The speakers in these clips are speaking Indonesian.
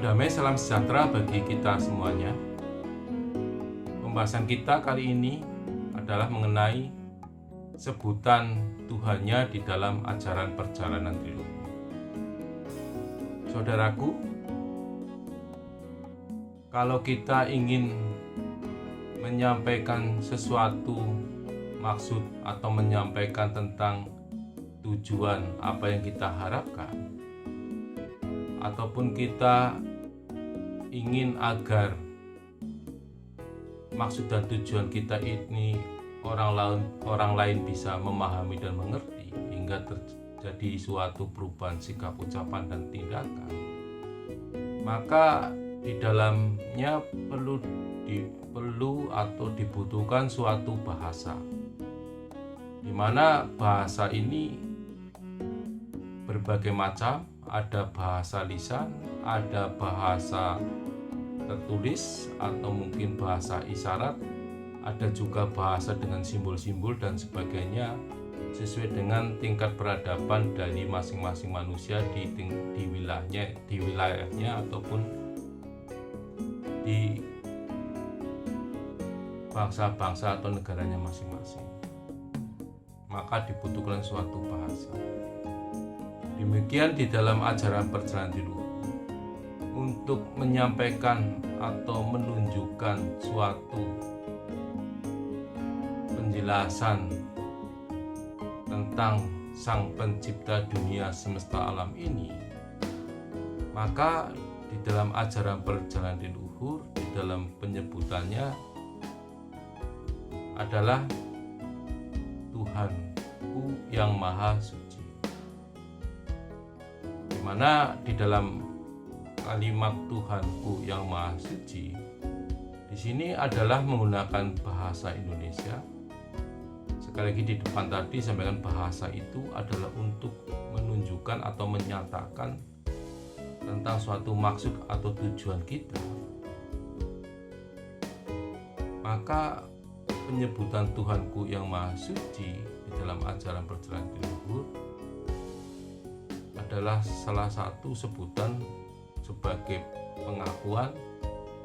Salam damai, salam sejahtera bagi kita semuanya. Pembahasan kita kali ini adalah mengenai sebutan Tuhannya di dalam ajaran perjalanan hidup. Saudaraku, kalau kita ingin menyampaikan sesuatu maksud atau menyampaikan tentang tujuan apa yang kita harapkan, ataupun kita ingin agar maksud dan tujuan kita ini orang lain bisa memahami dan mengerti hingga terjadi suatu perubahan sikap, ucapan, dan tindakan, maka di dalamnya perlu atau dibutuhkan suatu bahasa, di mana bahasa ini berbagai macam. Ada bahasa lisan, ada bahasa tertulis atau mungkin bahasa isyarat, ada juga bahasa dengan simbol-simbol dan sebagainya, sesuai dengan tingkat peradaban dari masing-masing manusia di wilayahnya ataupun di bangsa-bangsa atau negaranya masing-masing. Maka dibutuhkan suatu bahasa. Demikian di dalam ajaran perjalanan hidup, untuk menyampaikan atau menunjukkan suatu penjelasan tentang Sang Pencipta dunia semesta alam ini, maka di dalam ajaran perjalanan leluhur, di dalam penyebutannya adalah Tuhanku yang Maha Suci. Dimana di dalam kalimat Tuhanku yang Maha Suci di sini adalah menggunakan bahasa Indonesia. Sekali lagi di depan tadi sampaikan bahasa itu adalah untuk menunjukkan atau menyatakan tentang suatu maksud atau tujuan kita. Maka penyebutan Tuhanku yang Maha Suci di dalam ajaran perjalanan leluhur adalah salah satu sebutan sebagai pengakuan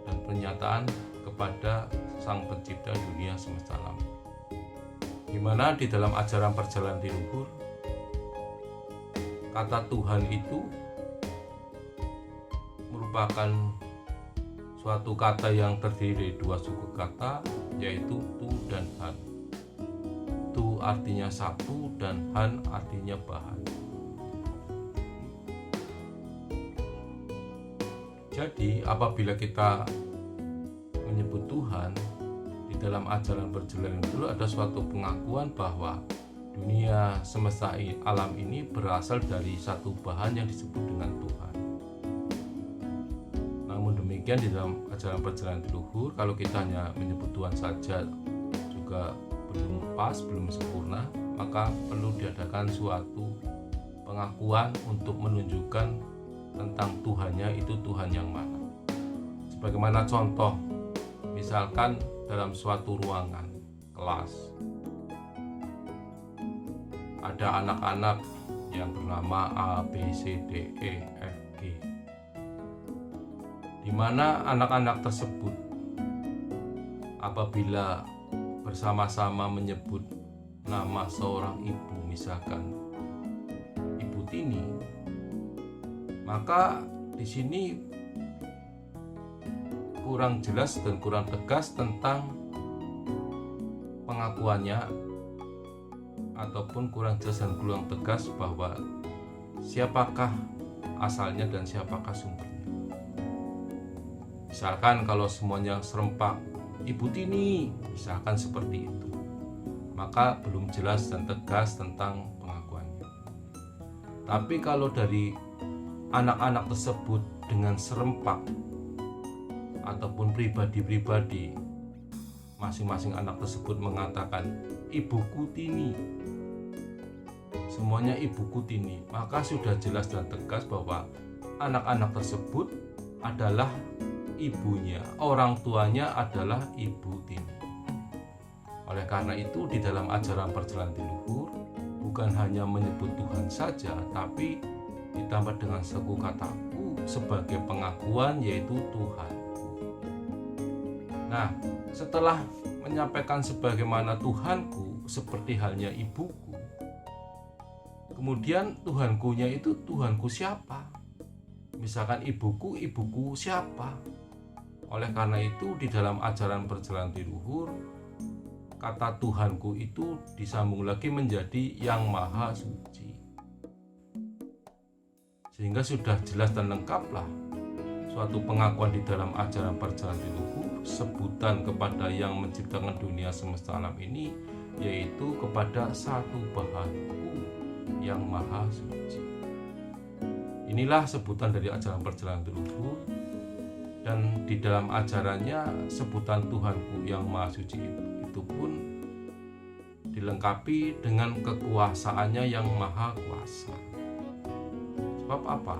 dan pernyataan kepada Sang Pencipta dunia semesta alam, di mana di dalam ajaran perjalanan leluhur kata Tuhan itu merupakan suatu kata yang terdiri dari dua suku kata, yaitu tu dan han. Tu artinya satu dan han artinya bahan. Jadi apabila kita menyebut Tuhan di dalam ajaran perjalanan dulu, ada suatu pengakuan bahwa dunia semesta alam ini berasal dari satu bahan yang disebut dengan Tuhan. Namun demikian di dalam ajaran perjalanan leluhur, kalau kita hanya menyebut Tuhan saja juga belum pas, belum sempurna, maka perlu diadakan suatu pengakuan untuk menunjukkan tentang Tuhannya, itu Tuhan yang mana. Sebagaimana contoh, misalkan dalam suatu ruangan kelas ada anak-anak yang bernama A, B, C, D, E, F, G, di mana anak-anak tersebut apabila bersama-sama menyebut nama seorang ibu, misalkan Ibu Tini, maka di sini kurang jelas dan kurang tegas tentang pengakuannya, ataupun kurang jelas dan kurang tegas bahwa siapakah asalnya dan siapakah sumbernya. Misalkan kalau semuanya serempak Ibu Tini, misalkan seperti itu, maka belum jelas dan tegas tentang pengakuannya. Tapi kalau dari anak-anak tersebut dengan serempak ataupun pribadi-pribadi, masing-masing anak tersebut mengatakan Ibuku Tini, semuanya Ibuku Tini, maka sudah jelas dan tegas bahwa anak-anak tersebut adalah ibunya, orang tuanya adalah Ibu Tini. Oleh karena itu di dalam ajaran perjalanan leluhur bukan hanya menyebut Tuhan saja, tapi ditambah dengan suku kata ku sebagai pengakuan, yaitu Tuhanku. Nah, setelah menyampaikan sebagaimana Tuhanku seperti halnya ibuku, kemudian Tuhankunya itu Tuhanku siapa? Misalkan ibuku siapa? Oleh karena itu di dalam ajaran perjalanan leluhur, kata Tuhanku itu disambung lagi menjadi Yang Maha Suci. Sehingga sudah jelas dan lengkaplah suatu pengakuan di dalam ajaran perjalanan leluhur, sebutan kepada yang menciptakan dunia semesta alam ini, yaitu kepada satu Bahanku yang Maha Suci. Inilah sebutan dari ajaran perjalanan leluhur, dan di dalam ajarannya sebutan Tuhanku yang Maha Suci itu pun dilengkapi dengan kekuasaannya yang maha kuasa. Sebab apa?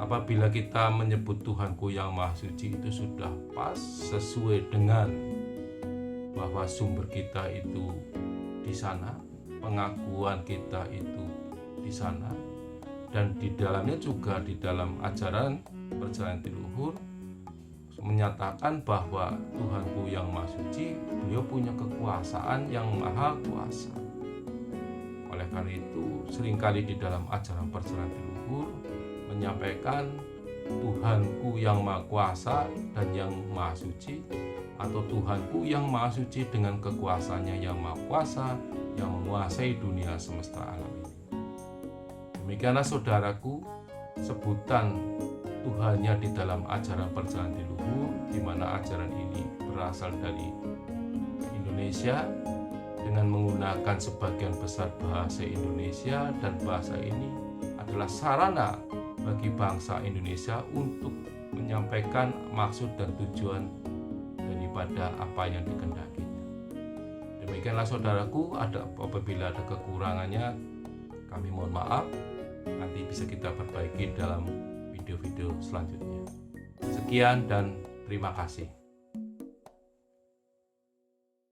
Apabila kita menyebut Tuhanku yang Maha Suci itu sudah pas, sesuai dengan bahwa sumber kita itu di sana, pengakuan kita itu di sana, dan di dalamnya juga di dalam ajaran perjalanan leluhur menyatakan bahwa Tuhanku yang Maha Suci, beliau punya kekuasaan yang maha kuasa. Oleh karena itu, seringkali di dalam ajaran perjalanan leluhur menyampaikan Tuhanku yang maha kuasa dan yang maha suci, atau Tuhanku yang maha suci dengan kekuasaannya yang maha kuasa, yang menguasai dunia semesta alam ini. Demikianlah saudaraku, sebutan Tuhannya di dalam ajaran perjalanan leluhur, di mana ajaran ini berasal dari Indonesia dengan menggunakan sebagian besar bahasa Indonesia, dan bahasa ini adalah sarana bagi bangsa Indonesia untuk menyampaikan maksud dan tujuan daripada apa yang dikehendakinya. Demikianlah saudaraku, apabila ada kekurangannya kami mohon maaf, nanti bisa kita perbaiki dalam video-video selanjutnya. Sekian dan terima kasih.